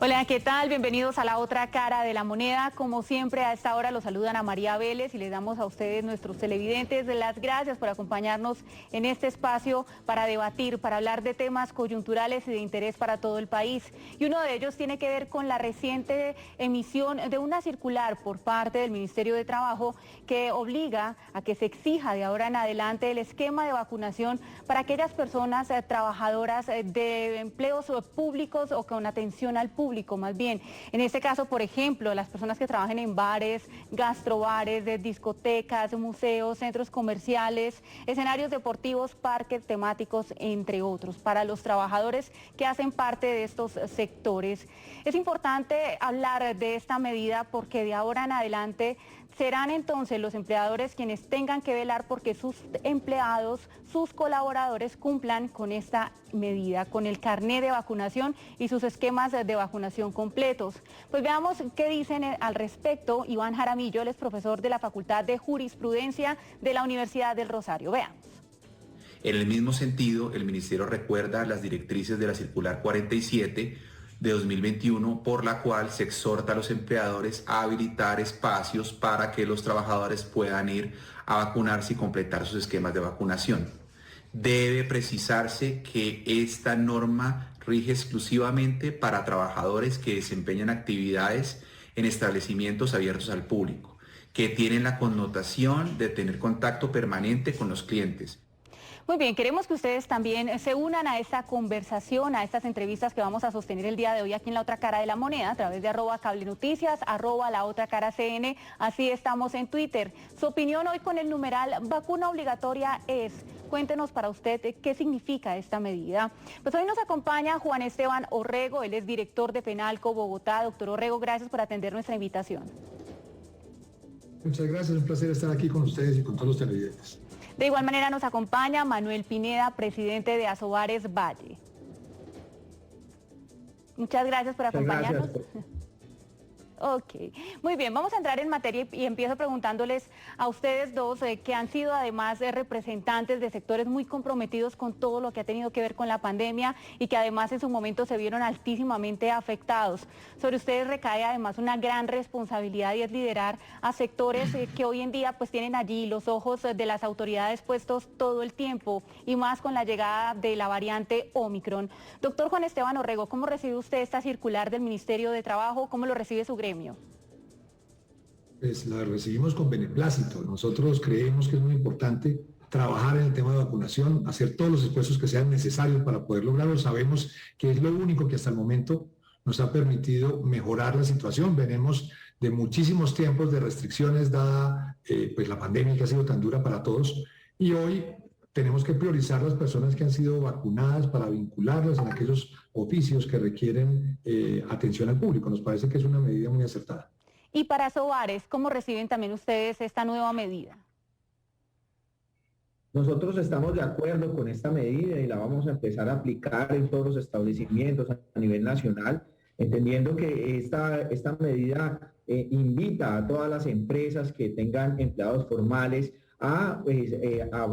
Hola, ¿qué tal? Bienvenidos a La Otra Cara de la Moneda. Como siempre, a esta hora los saludan a María Vélez y les damos a ustedes, nuestros televidentes, las gracias por acompañarnos en este espacio para debatir, para hablar de temas coyunturales y de interés para todo el país. Y uno de ellos tiene que ver con la reciente emisión de una circular por parte del Ministerio de Trabajo que obliga a que se exija de ahora en adelante el esquema de vacunación para aquellas personas trabajadoras de empleos públicos o con atención al público, más bien. En este caso, por ejemplo, las personas que trabajan en bares, gastrobares, de discotecas, museos, centros comerciales, escenarios deportivos, parques temáticos, entre otros, para los trabajadores que hacen parte de estos sectores. Es importante hablar de esta medida porque de ahora en adelante serán entonces los empleadores quienes tengan que velar porque sus empleados, sus colaboradores cumplan con esta medida, con el carné de vacunación y sus esquemas de vacunación completos. Pues veamos qué dicen al respecto. Iván Jaramillo, él es profesor de la Facultad de Jurisprudencia de la Universidad del Rosario. Veamos. En el mismo sentido, el Ministerio recuerda las directrices de la Circular 47 de 2021, por la cual se exhorta a los empleadores a habilitar espacios para que los trabajadores puedan ir a vacunarse y completar sus esquemas de vacunación. Debe precisarse que esta norma rige exclusivamente para trabajadores que desempeñan actividades en establecimientos abiertos al público, que tienen la connotación de tener contacto permanente con los clientes. Muy bien, queremos que ustedes también se unan a esta conversación, a estas entrevistas que vamos a sostener el día de hoy aquí en La Otra Cara de la Moneda, a través de @cablenoticias, @laotracaracn, así estamos en Twitter. Su opinión hoy con el numeral vacuna obligatoria es. Cuéntenos para usted qué significa esta medida. Pues hoy nos acompaña Juan Esteban Orrego, él es director de Fenalco Bogotá. Doctor Orrego, gracias por atender nuestra invitación. Muchas gracias, un placer estar aquí con ustedes y con todos los televidentes. De igual manera nos acompaña Manuel Pineda, presidente de Asobares Valle. Muchas gracias por acompañarnos. Ok, muy bien, vamos a entrar en materia y empiezo preguntándoles a ustedes dos que han sido además representantes de sectores muy comprometidos con todo lo que ha tenido que ver con la pandemia y que además en su momento se vieron altísimamente afectados. Sobre ustedes recae además una gran responsabilidad y es liderar a sectores que hoy en día pues tienen allí los ojos de las autoridades puestos todo el tiempo y más con la llegada de la variante Omicron. Doctor Juan Esteban Orrego, ¿cómo recibe usted esta circular del Ministerio de Trabajo? ¿Cómo lo recibe su gremio? Pues la recibimos con beneplácito. Nosotros creemos que es muy importante trabajar en el tema de vacunación, hacer todos los esfuerzos que sean necesarios para poder lograrlo. Sabemos que es lo único que hasta el momento nos ha permitido mejorar la situación. Venimos de muchísimos tiempos de restricciones dada pues la pandemia que ha sido tan dura para todos y hoy tenemos que priorizar las personas que han sido vacunadas para vincularlas en aquellos oficios que requieren atención al público. Nos parece que es una medida muy acertada. Y para Asobares, ¿cómo reciben también ustedes esta nueva medida? Nosotros estamos de acuerdo con esta medida y la vamos a empezar a aplicar en todos los establecimientos a nivel nacional, entendiendo que esta medida invita a todas las empresas que tengan empleados formales a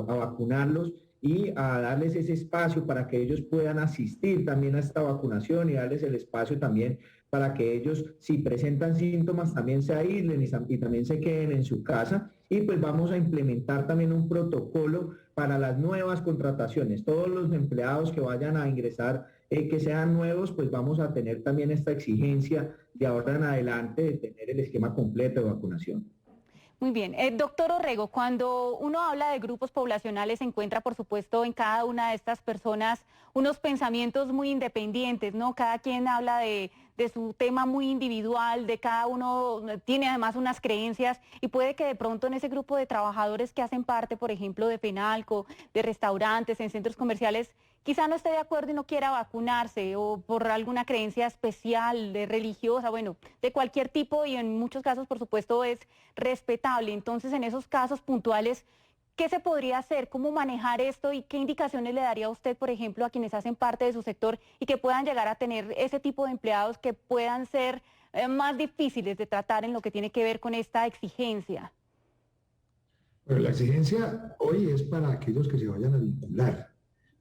vacunarlos y a darles ese espacio para que ellos puedan asistir también a esta vacunación y darles el espacio también para que ellos, si presentan síntomas, también se aíslen y también se queden en su casa. Y pues vamos a implementar también un protocolo para las nuevas contrataciones. Todos los empleados que vayan a ingresar, que sean nuevos, pues vamos a tener también esta exigencia de ahora en adelante de tener el esquema completo de vacunación. Muy bien. Doctor Orrego, cuando uno habla de grupos poblacionales, se encuentra, por supuesto, en cada una de estas personas unos pensamientos muy independientes, ¿no? Cada quien habla de su tema muy individual, de cada uno tiene además unas creencias y puede que de pronto en ese grupo de trabajadores que hacen parte, por ejemplo, de Fenalco, de restaurantes, en centros comerciales, quizá no esté de acuerdo y no quiera vacunarse o por alguna creencia especial, religiosa, bueno, de cualquier tipo y en muchos casos, por supuesto, es respetable. Entonces, en esos casos puntuales, ¿qué se podría hacer? ¿Cómo manejar esto? ¿Y qué indicaciones le daría a usted, por ejemplo, a quienes hacen parte de su sector y que puedan llegar a tener ese tipo de empleados que puedan ser más difíciles de tratar en lo que tiene que ver con esta exigencia? Bueno, la exigencia hoy es para aquellos que se vayan a vincular.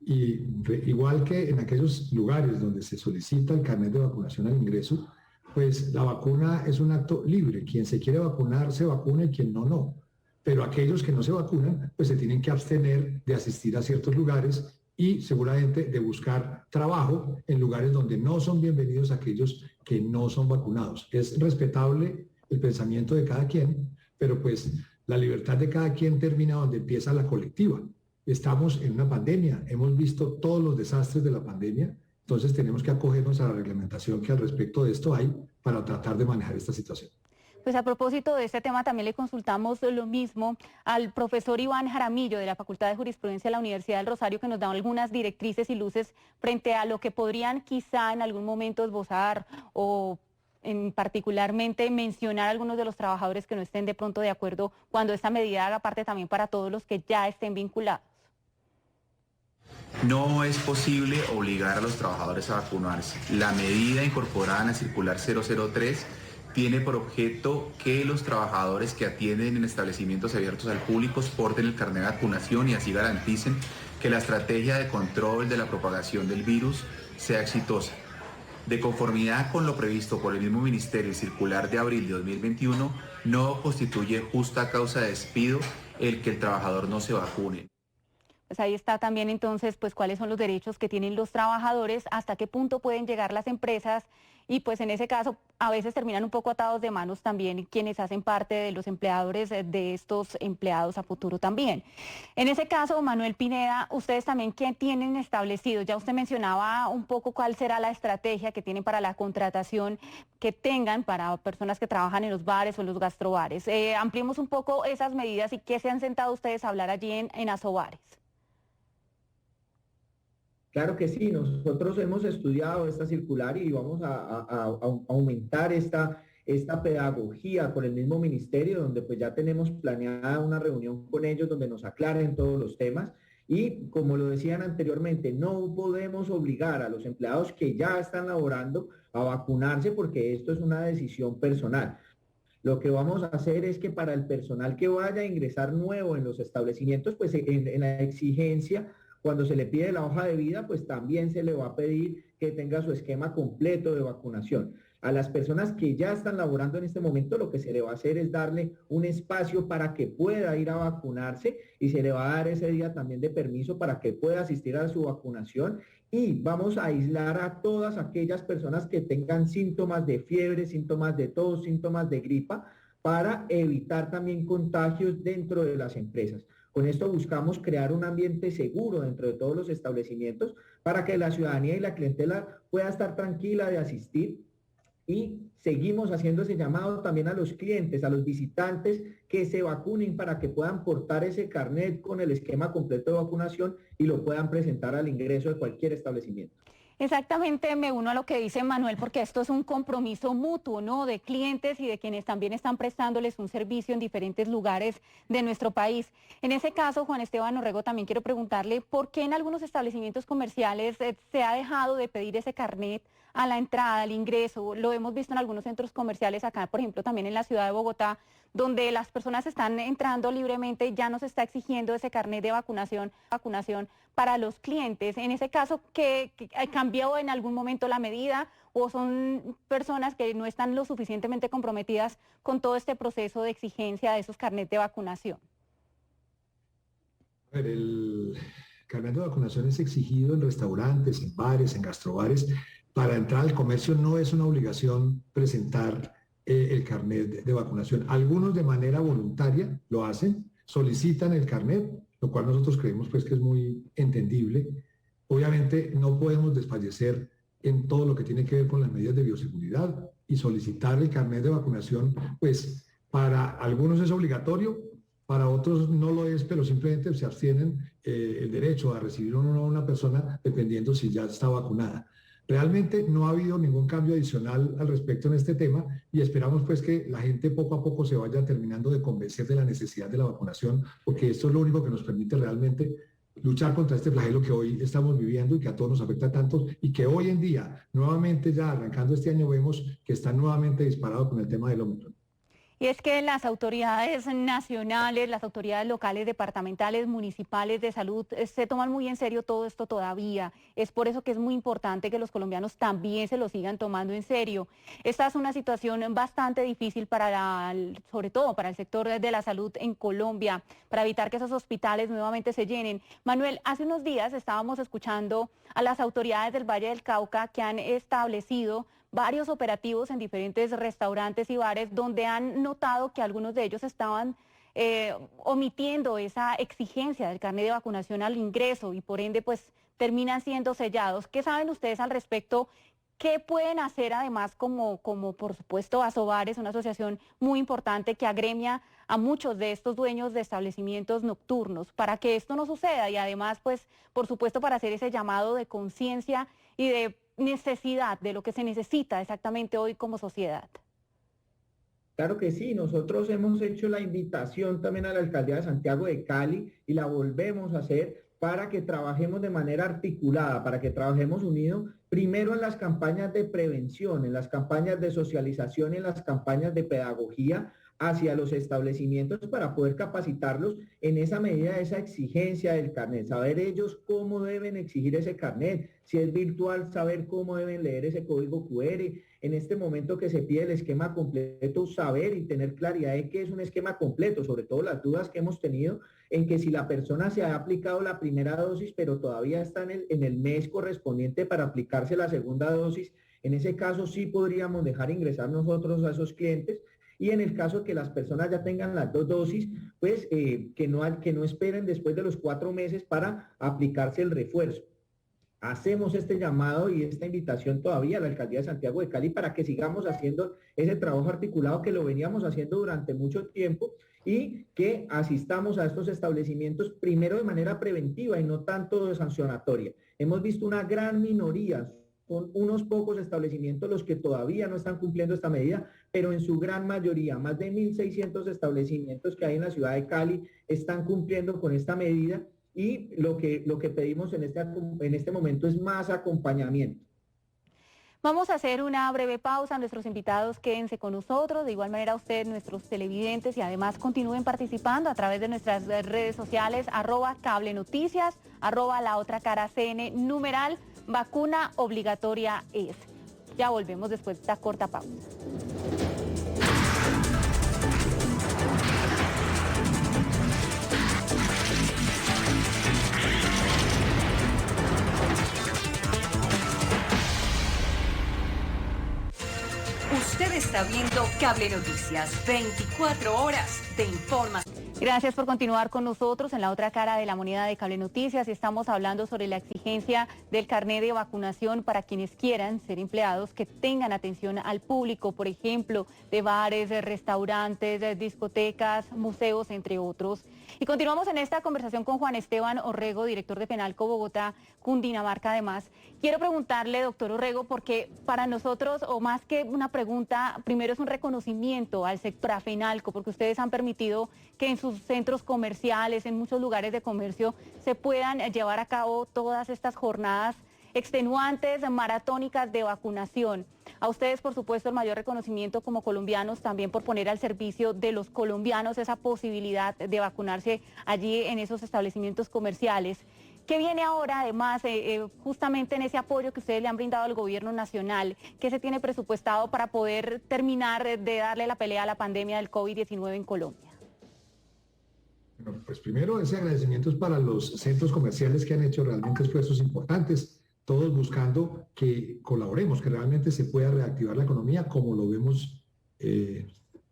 Igual que en aquellos lugares donde se solicita el carnet de vacunación al ingreso, pues la vacuna es un acto libre. Quien se quiere vacunar se vacuna y quien no, no. Pero aquellos que no se vacunan, pues se tienen que abstener de asistir a ciertos lugares y seguramente de buscar trabajo en lugares donde no son bienvenidos aquellos que no son vacunados. Es respetable el pensamiento de cada quien, pero pues la libertad de cada quien termina donde empieza la colectiva. Estamos en una pandemia, hemos visto todos los desastres de la pandemia, entonces tenemos que acogernos a la reglamentación que al respecto de esto hay para tratar de manejar esta situación. Pues a propósito de este tema también le consultamos lo mismo al profesor Iván Jaramillo de la Facultad de Jurisprudencia de la Universidad del Rosario, que nos da algunas directrices y luces frente a lo que podrían quizá en algún momento esbozar o particularmente mencionar a algunos de los trabajadores que no estén de pronto de acuerdo cuando esta medida haga parte también para todos los que ya estén vinculados. No es posible obligar a los trabajadores a vacunarse. La medida incorporada en la circular 003 tiene por objeto que los trabajadores que atienden en establecimientos abiertos al público porten el carnet de vacunación y así garanticen que la estrategia de control de la propagación del virus sea exitosa. De conformidad con lo previsto por el mismo Ministerio, el circular de abril de 2021 no constituye justa causa de despido el que el trabajador no se vacune. Pues ahí está también entonces, pues cuáles son los derechos que tienen los trabajadores, hasta qué punto pueden llegar las empresas y pues en ese caso a veces terminan un poco atados de manos también quienes hacen parte de los empleadores de estos empleados a futuro también. En ese caso, Manuel Pineda, ustedes también, ¿qué tienen establecido? Ya usted mencionaba un poco cuál será la estrategia que tienen para la contratación que tengan para personas que trabajan en los bares o en los gastrobares. Ampliemos un poco esas medidas y qué se han sentado ustedes a hablar allí en Asobares. Claro que sí, nosotros hemos estudiado esta circular y vamos a aumentar esta pedagogía con el mismo ministerio, donde pues ya tenemos planeada una reunión con ellos donde nos aclaren todos los temas y como lo decían anteriormente, no podemos obligar a los empleados que ya están laborando a vacunarse porque esto es una decisión personal. Lo que vamos a hacer es que para el personal que vaya a ingresar nuevo en los establecimientos, pues en la exigencia, cuando se le pide la hoja de vida, pues también se le va a pedir que tenga su esquema completo de vacunación. A las personas que ya están laborando en este momento, lo que se le va a hacer es darle un espacio para que pueda ir a vacunarse y se le va a dar ese día también de permiso para que pueda asistir a su vacunación y vamos a aislar a todas aquellas personas que tengan síntomas de fiebre, síntomas de tos, síntomas de gripa, para evitar también contagios dentro de las empresas. Con esto buscamos crear un ambiente seguro dentro de todos los establecimientos para que la ciudadanía y la clientela pueda estar tranquila de asistir y seguimos haciendo ese llamado también a los clientes, a los visitantes que se vacunen para que puedan portar ese carnet con el esquema completo de vacunación y lo puedan presentar al ingreso de cualquier establecimiento. Exactamente, me uno a lo que dice Manuel, porque esto es un compromiso mutuo, ¿no? De clientes y de quienes también están prestándoles un servicio en diferentes lugares de nuestro país. En ese caso, Juan Esteban Orrego, también quiero preguntarle por qué en algunos establecimientos comerciales se ha dejado de pedir ese carnet a la entrada, al ingreso. Lo hemos visto en algunos centros comerciales acá, por ejemplo, también en la ciudad de Bogotá, donde las personas están entrando libremente, ya no se está exigiendo ese carnet de vacunación para los clientes. En ese caso, ¿qué cambió en algún momento la medida o son personas que no están lo suficientemente comprometidas con todo este proceso de exigencia de esos carnets de vacunación? A ver, el carnet de vacunación es exigido en restaurantes, en bares, en gastrobares. Para entrar al comercio no es una obligación presentar el carnet de vacunación. Algunos de manera voluntaria lo hacen, solicitan el carnet, lo cual nosotros creemos pues que es muy entendible. Obviamente no podemos desfallecer en todo lo que tiene que ver con las medidas de bioseguridad y solicitar el carnet de vacunación, pues para algunos es obligatorio, para otros no lo es, pero simplemente se abstienen el derecho a recibir una persona dependiendo si ya está vacunada. Realmente no ha habido ningún cambio adicional al respecto en este tema y esperamos pues que la gente poco a poco se vaya terminando de convencer de la necesidad de la vacunación, porque esto es lo único que nos permite realmente luchar contra este flagelo que hoy estamos viviendo y que a todos nos afecta tanto y que hoy en día, nuevamente ya arrancando este año, vemos que está nuevamente disparado con el tema del Omicron. Y es que las autoridades nacionales, las autoridades locales, departamentales, municipales de salud se toman muy en serio todo esto todavía. Es por eso que es muy importante que los colombianos también se lo sigan tomando en serio. Esta es una situación bastante difícil sobre todo para el sector de la salud en Colombia, para evitar que esos hospitales nuevamente se llenen. Manuel, hace unos días estábamos escuchando a las autoridades del Valle del Cauca que han establecido varios operativos en diferentes restaurantes y bares donde han notado que algunos de ellos estaban omitiendo esa exigencia del carnet de vacunación al ingreso y por ende pues terminan siendo sellados. ¿Qué saben ustedes al respecto? ¿Qué pueden hacer además como por supuesto Asobares, una asociación muy importante que agremia a muchos de estos dueños de establecimientos nocturnos para que esto no suceda y además pues por supuesto para hacer ese llamado de conciencia y de necesidad de lo que se necesita exactamente hoy como sociedad? Claro que sí, nosotros hemos hecho la invitación también a la Alcaldía de Santiago de Cali y la volvemos a hacer para que trabajemos de manera articulada, para que trabajemos unidos, primero en las campañas de prevención, en las campañas de socialización, en las campañas de pedagogía hacia los establecimientos para poder capacitarlos en esa medida de esa exigencia del carnet, saber ellos cómo deben exigir ese carnet, si es virtual, saber cómo deben leer ese código QR, en este momento que se pide el esquema completo, saber y tener claridad de qué es un esquema completo, sobre todo las dudas que hemos tenido en que si la persona se ha aplicado la primera dosis, pero todavía está en el mes correspondiente para aplicarse la segunda dosis, en ese caso sí podríamos dejar ingresar nosotros a esos clientes. Y en el caso que las personas ya tengan las 2 dosis, pues que no esperen después de los 4 meses para aplicarse el refuerzo. Hacemos este llamado y esta invitación todavía a la Alcaldía de Santiago de Cali para que sigamos haciendo ese trabajo articulado que lo veníamos haciendo durante mucho tiempo y que asistamos a estos establecimientos primero de manera preventiva y no tanto de sancionatoria. Hemos visto una gran minoría, son unos pocos establecimientos los que todavía no están cumpliendo esta medida, pero en su gran mayoría, más de 1.600 establecimientos que hay en la ciudad de Cali están cumpliendo con esta medida y lo que pedimos en este momento es más acompañamiento. Vamos a hacer una breve pausa. Nuestros invitados quédense con nosotros. De igual manera ustedes, nuestros televidentes, y además continúen participando a través de nuestras redes sociales, @cablenoticias, @laotracaracn, numeral vacuna obligatoria es. Ya volvemos después de esta corta pausa. Usted está viendo Cable Noticias, 24 horas de información. Gracias por continuar con nosotros en la otra cara de la moneda de Cable Noticias y estamos hablando sobre la exigencia del carnet de vacunación para quienes quieran ser empleados que tengan atención al público, por ejemplo, de bares, de restaurantes, de discotecas, museos, entre otros. Y continuamos en esta conversación con Juan Esteban Orrego, director de Fenalco Bogotá, Cundinamarca además. Quiero preguntarle, doctor Orrego, porque para nosotros, o más que una pregunta, primero es un reconocimiento al sector, a Fenalco, porque ustedes han permitido que en sus centros comerciales, en muchos lugares de comercio, se puedan llevar a cabo todas estas jornadas extenuantes, maratónicas de vacunación. A ustedes, por supuesto, el mayor reconocimiento como colombianos, también por poner al servicio de los colombianos esa posibilidad de vacunarse allí en esos establecimientos comerciales. ¿Qué viene ahora, además, justamente en ese apoyo que ustedes le han brindado al gobierno nacional? ¿Qué se tiene presupuestado para poder terminar de darle la pelea a la pandemia del COVID-19 en Colombia? Bueno, pues primero ese agradecimiento es para los centros comerciales que han hecho realmente esfuerzos importantes, todos buscando que colaboremos, que realmente se pueda reactivar la economía como lo vemos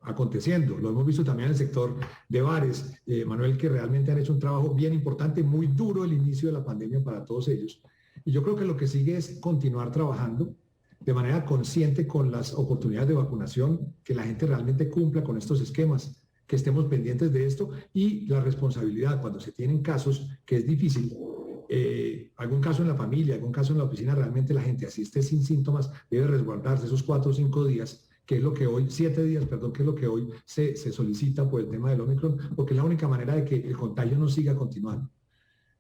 aconteciendo. Lo hemos visto también en el sector de bares, Manuel, que realmente han hecho un trabajo bien importante, muy duro el inicio de la pandemia para todos ellos. Y yo creo que lo que sigue es continuar trabajando de manera consciente con las oportunidades de vacunación, que la gente realmente cumpla con estos esquemas, que estemos pendientes de esto y la responsabilidad cuando se tienen casos, que es difícil, algún caso en la familia, algún caso en la oficina, realmente la gente así esté sin síntomas, debe resguardarse esos 4 o 5 días, que es lo que hoy, 7 días, perdón, que es lo que hoy se solicita por el tema del Omicron, porque es la única manera de que el contagio no siga continuando.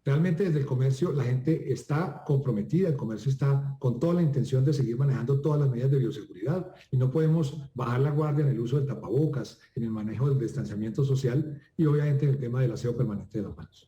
Realmente desde el comercio la gente está comprometida, el comercio está con toda la intención de seguir manejando todas las medidas de bioseguridad y no podemos bajar la guardia en el uso del tapabocas, en el manejo del distanciamiento social y obviamente en el tema del aseo permanente de las manos.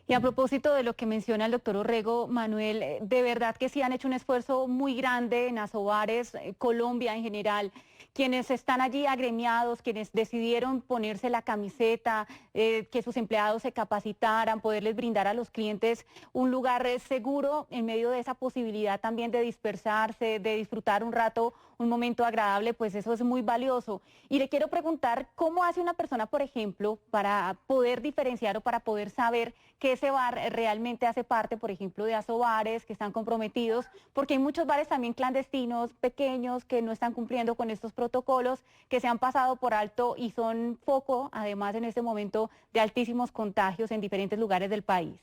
Y a propósito de lo que menciona el doctor Orrego, Manuel, de verdad que sí han hecho un esfuerzo muy grande en Asobares, Colombia en general, quienes están allí agremiados, quienes decidieron ponerse la camiseta, que sus empleados se capacitaran, poderles brindar a los clientes un lugar seguro en medio de esa posibilidad también de dispersarse, de disfrutar un rato, un momento agradable, pues eso es muy valioso. Y le quiero preguntar, ¿cómo hace una persona, por ejemplo, para poder diferenciar o para poder saber que ese bar realmente hace parte, por ejemplo, de Asobares, que están comprometidos? Porque hay muchos bares también clandestinos, pequeños, que no están cumpliendo con estos protocolos, que se han pasado por alto y son foco, además, en este momento de altísimos contagios en diferentes lugares del país.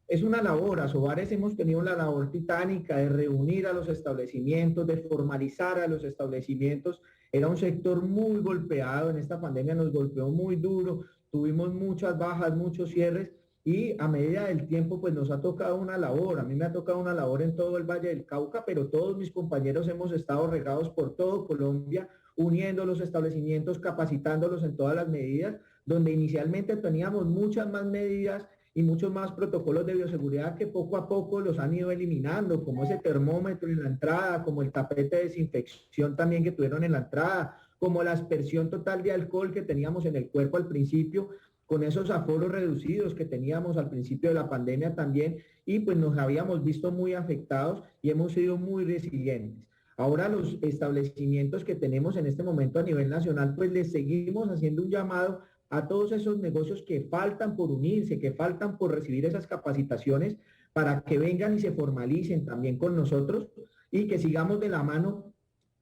Es una labor, Asobares hemos tenido la labor titánica de reunir a los establecimientos, de formalizar a los establecimientos. Era un sector muy golpeado, en esta pandemia nos golpeó muy duro, tuvimos muchas bajas, muchos cierres y a medida del tiempo pues nos ha tocado una labor. A mí me ha tocado una labor en todo el Valle del Cauca, pero todos mis compañeros hemos estado regados por todo Colombia, uniendo los establecimientos, capacitándolos en todas las medidas, donde inicialmente teníamos muchas más medidas y muchos más protocolos de bioseguridad que poco a poco los han ido eliminando, como ese termómetro en la entrada, como el tapete de desinfección también que tuvieron en la entrada, como la aspersión total de alcohol que teníamos en el cuerpo al principio, con esos aforos reducidos que teníamos al principio de la pandemia también, y pues nos habíamos visto muy afectados y hemos sido muy resilientes. Ahora los establecimientos que tenemos en este momento a nivel nacional, pues les seguimos haciendo un llamado a todos esos negocios que faltan por unirse, que faltan por recibir esas capacitaciones para que vengan y se formalicen también con nosotros y que sigamos de la mano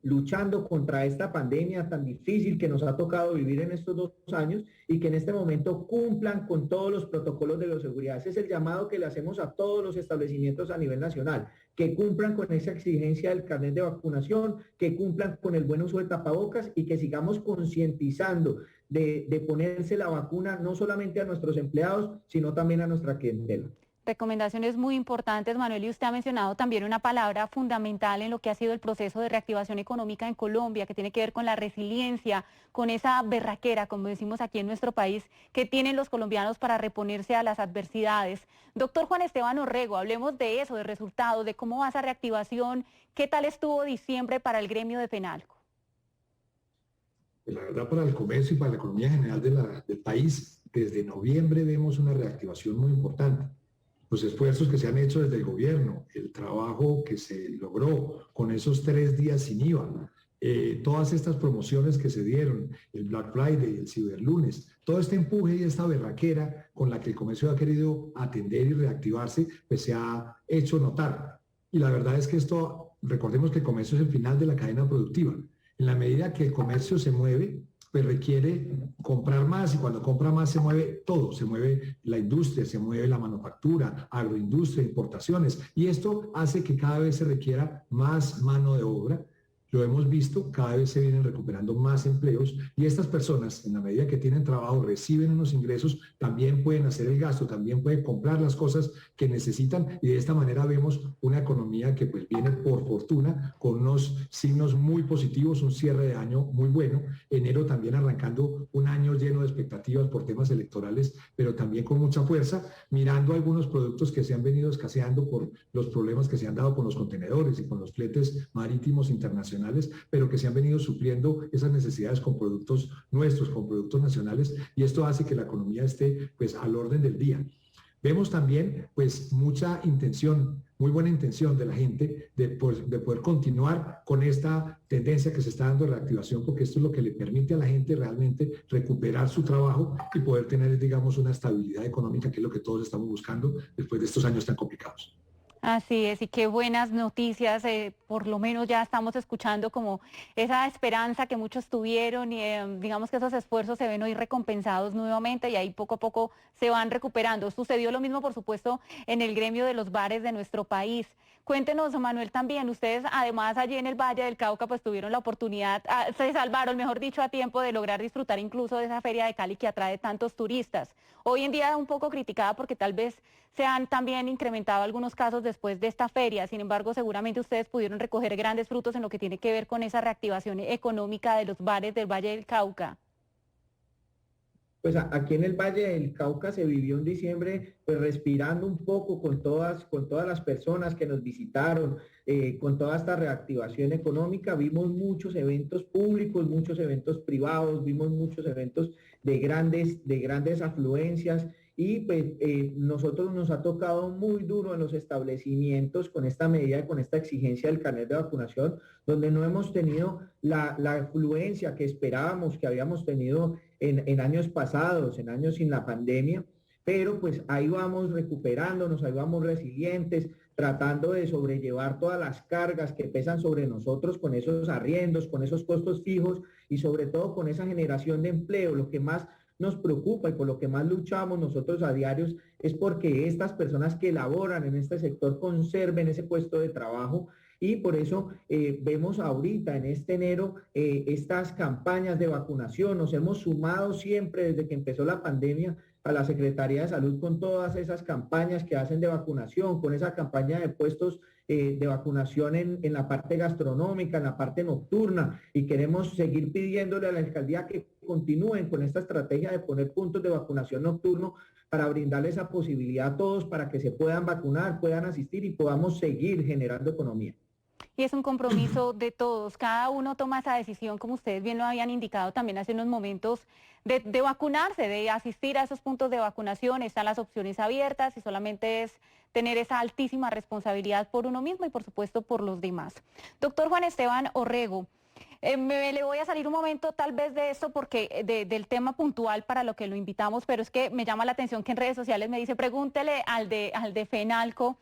luchando contra esta pandemia tan difícil que nos ha tocado vivir en estos 2 años y que en este momento cumplan con todos los protocolos de bioseguridad. Ese es el llamado que le hacemos a todos los establecimientos a nivel nacional, que cumplan con esa exigencia del carnet de vacunación, que cumplan con el buen uso de tapabocas y que sigamos concientizando de ponerse la vacuna no solamente a nuestros empleados, sino también a nuestra clientela. Recomendaciones muy importantes, Manuel, y usted ha mencionado también una palabra fundamental en lo que ha sido el proceso de reactivación económica en Colombia, que tiene que ver con la resiliencia, con esa berraquera, como decimos aquí en nuestro país, que tienen los colombianos para reponerse a las adversidades. Doctor Juan Esteban Orrego, hablemos de eso, de resultados, de cómo va esa reactivación, qué tal estuvo diciembre para el gremio de Fenalco. La verdad, para el comercio y para la economía general del país, desde noviembre vemos una reactivación muy importante. Los esfuerzos que se han hecho desde el gobierno, el trabajo que se logró con esos 3 días sin IVA, todas estas promociones que se dieron, el Black Friday, el Ciberlunes, todo este empuje y esta berraquera con la que el comercio ha querido atender y reactivarse, pues se ha hecho notar. Y la verdad es que esto, recordemos que el comercio es el final de la cadena productiva. En la medida que el comercio se mueve, pues requiere comprar más y cuando compra más se mueve todo, se mueve la industria, se mueve la manufactura, agroindustria, importaciones y esto hace que cada vez se requiera más mano de obra. Lo hemos visto, cada vez se vienen recuperando más empleos y estas personas, en la medida que tienen trabajo, reciben unos ingresos, también pueden hacer el gasto, también pueden comprar las cosas que necesitan y de esta manera vemos una economía que pues viene por fortuna con unos signos muy positivos, un cierre de año muy bueno, enero también arrancando un año lleno de expectativas por temas electorales, pero también con mucha fuerza, mirando algunos productos que se han venido escaseando por los problemas que se han dado con los contenedores y con los fletes marítimos internacionales, pero que se han venido supliendo esas necesidades con productos nuestros, con productos nacionales, y esto hace que la economía esté pues al orden del día. Vemos también pues mucha intención, muy buena intención de la gente de poder continuar con esta tendencia que se está dando de reactivación, porque esto es lo que le permite a la gente realmente recuperar su trabajo y poder tener, digamos, una estabilidad económica, que es lo que todos estamos buscando después de estos años tan complicados. Así es, y qué buenas noticias, por lo menos ya estamos escuchando como esa esperanza que muchos tuvieron y digamos que esos esfuerzos se ven hoy recompensados nuevamente y ahí poco a poco se van recuperando. Sucedió lo mismo, por supuesto, en el gremio de los bares de nuestro país. Cuéntenos, Manuel, también, ustedes además allí en el Valle del Cauca pues tuvieron la oportunidad, se salvaron, mejor dicho, a tiempo de lograr disfrutar incluso de esa feria de Cali que atrae tantos turistas. Hoy en día un poco criticada porque tal vez se han también incrementado algunos casos después de esta feria, sin embargo seguramente ustedes pudieron recoger grandes frutos en lo que tiene que ver con esa reactivación económica de los bares del Valle del Cauca. Pues aquí en el Valle del Cauca se vivió un diciembre pues respirando un poco con todas las personas que nos visitaron, con toda esta reactivación económica. Vimos muchos eventos públicos, muchos eventos privados, vimos muchos eventos de grandes afluencias y pues nosotros nos ha tocado muy duro en los establecimientos con esta medida, con esta exigencia del carnet de vacunación, donde no hemos tenido la afluencia que esperábamos, que habíamos tenido en años pasados, en años sin la pandemia, pero pues ahí vamos recuperándonos, ahí vamos resilientes, tratando de sobrellevar todas las cargas que pesan sobre nosotros con esos arriendos, con esos costos fijos y sobre todo con esa generación de empleo. Lo que más nos preocupa y por lo que más luchamos nosotros a diarios es porque estas personas que laboran en este sector conserven ese puesto de trabajo. Y por eso vemos ahorita en este enero estas campañas de vacunación. Nos hemos sumado siempre desde que empezó la pandemia a la Secretaría de Salud con todas esas campañas que hacen de vacunación, con esa campaña de puestos de vacunación en la parte gastronómica, en la parte nocturna, y queremos seguir pidiéndole a la alcaldía que continúen con esta estrategia de poner puntos de vacunación nocturno para brindarle esa posibilidad a todos para que se puedan vacunar, puedan asistir y podamos seguir generando economía. Y es un compromiso de todos, cada uno toma esa decisión, como ustedes bien lo habían indicado también hace unos momentos, de vacunarse, de asistir a esos puntos de vacunación. Están las opciones abiertas y solamente es tener esa altísima responsabilidad por uno mismo y por supuesto por los demás. Doctor Juan Esteban Orrego, le voy a salir un momento tal vez de esto porque del tema puntual para lo que lo invitamos, pero es que me llama la atención que en redes sociales me dice, pregúntele al de FENALCO,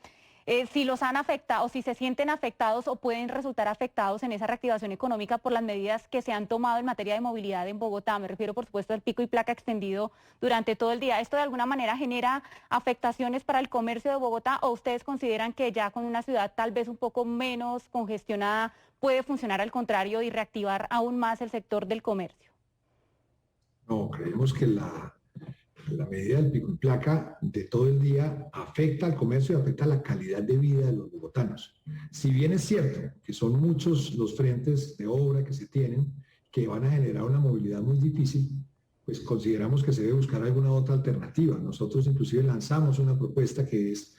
si los han afectado, si se sienten afectados o pueden resultar afectados en esa reactivación económica por las medidas que se han tomado en materia de movilidad en Bogotá. Me refiero, por supuesto, al pico y placa extendido durante todo el día. ¿Esto de alguna manera genera afectaciones para el comercio de Bogotá o ustedes consideran que ya con una ciudad tal vez un poco menos congestionada puede funcionar al contrario y reactivar aún más el sector del comercio? No, creemos que la medida del pico y placa de todo el día afecta al comercio y afecta la calidad de vida de los bogotanos. Si bien es cierto que son muchos los frentes de obra que se tienen, que van a generar una movilidad muy difícil, pues consideramos que se debe buscar alguna otra alternativa. Nosotros inclusive lanzamos una propuesta que es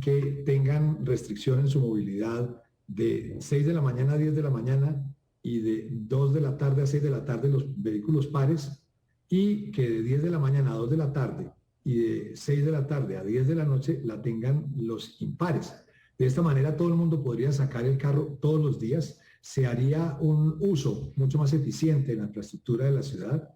que tengan restricción en su movilidad de 6 de la mañana a 10 de la mañana y de 2 de la tarde a 6 de la tarde los vehículos pares, y que de 10 de la mañana a 2 de la tarde y de 6 de la tarde a 10 de la noche la tengan los impares. De esta manera todo el mundo podría sacar el carro todos los días, se haría un uso mucho más eficiente en la infraestructura de la ciudad.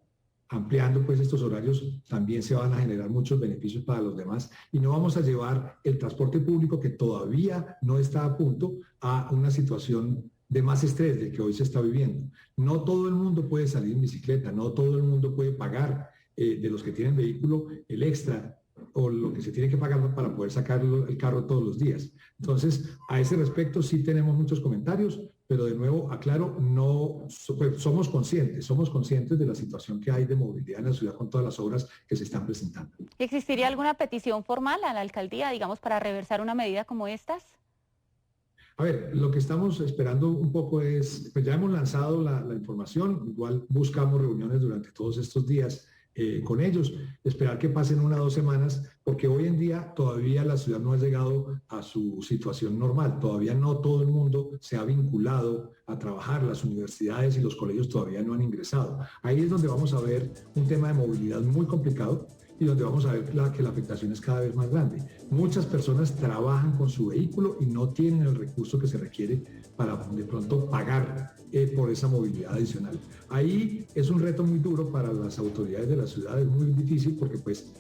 Ampliando pues estos horarios también se van a generar muchos beneficios para los demás y no vamos a llevar el transporte público, que todavía no está a punto, a una situación de más estrés del que hoy se está viviendo. No todo el mundo puede salir en bicicleta, no todo el mundo puede pagar de los que tienen vehículo el extra o lo que se tiene que pagar para poder sacar el carro todos los días. Entonces, a ese respecto sí tenemos muchos comentarios, pero de nuevo aclaro, no somos conscientes de la situación que hay de movilidad en la ciudad con todas las obras que se están presentando. ¿Existiría alguna petición formal a la alcaldía, digamos, para reversar una medida como estas? A ver, lo que estamos esperando un poco es, pues ya hemos lanzado la información, igual buscamos reuniones durante todos estos días con ellos, esperar que pasen 1 o 2 semanas, porque hoy en día todavía la ciudad no ha llegado a su situación normal, todavía no todo el mundo se ha vinculado a trabajar, las universidades y los colegios todavía no han ingresado. Ahí es donde vamos a ver un tema de movilidad muy complicado y donde vamos a ver que la afectación es cada vez más grande. Muchas personas trabajan con su vehículo y no tienen el recurso que se requiere para de pronto pagar por esa movilidad adicional. Ahí es un reto muy duro para las autoridades de la ciudad, es muy difícil porque pues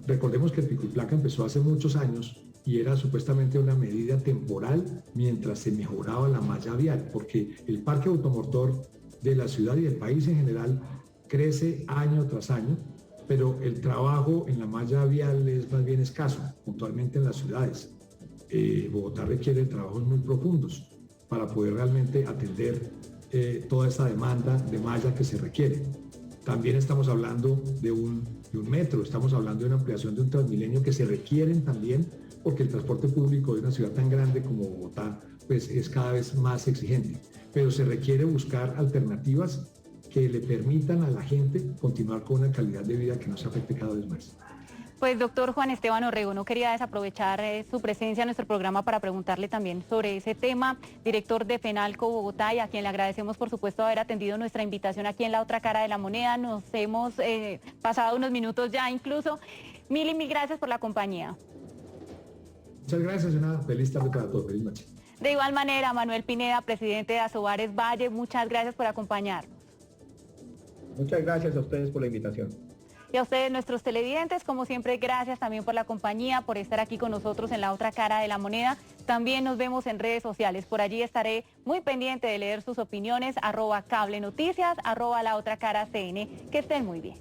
recordemos que el pico y placa empezó hace muchos años y era supuestamente una medida temporal mientras se mejoraba la malla vial, porque el parque automotor de la ciudad y del país en general crece año tras año, pero el trabajo en la malla vial es más bien escaso, puntualmente en las ciudades. Bogotá requiere trabajos muy profundos para poder realmente atender toda esta demanda de malla que se requiere. También estamos hablando de un metro, estamos hablando de una ampliación de un Transmilenio que se requieren también porque el transporte público de una ciudad tan grande como Bogotá pues es cada vez más exigente. Pero se requiere buscar alternativas que le permitan a la gente continuar con una calidad de vida que no se afecte cada vez más. Pues doctor Juan Esteban Orrego, no quería desaprovechar su presencia en nuestro programa para preguntarle también sobre ese tema, director de FENALCO Bogotá, y a quien le agradecemos por supuesto haber atendido nuestra invitación aquí en La Otra Cara de la Moneda. Nos hemos pasado unos minutos ya incluso. Mil gracias por la compañía. Muchas gracias, una feliz tarde para todos, feliz noche. De igual manera, Manuel Pineda, presidente de Asobares Valle, muchas gracias por acompañarnos. Muchas gracias a ustedes por la invitación. Y a ustedes, nuestros televidentes, como siempre, gracias también por la compañía, por estar aquí con nosotros en La Otra Cara de la Moneda. También nos vemos en redes sociales. Por allí estaré muy pendiente de leer sus opiniones, @Cable Noticias, @La Otra Cara CN. Que estén muy bien.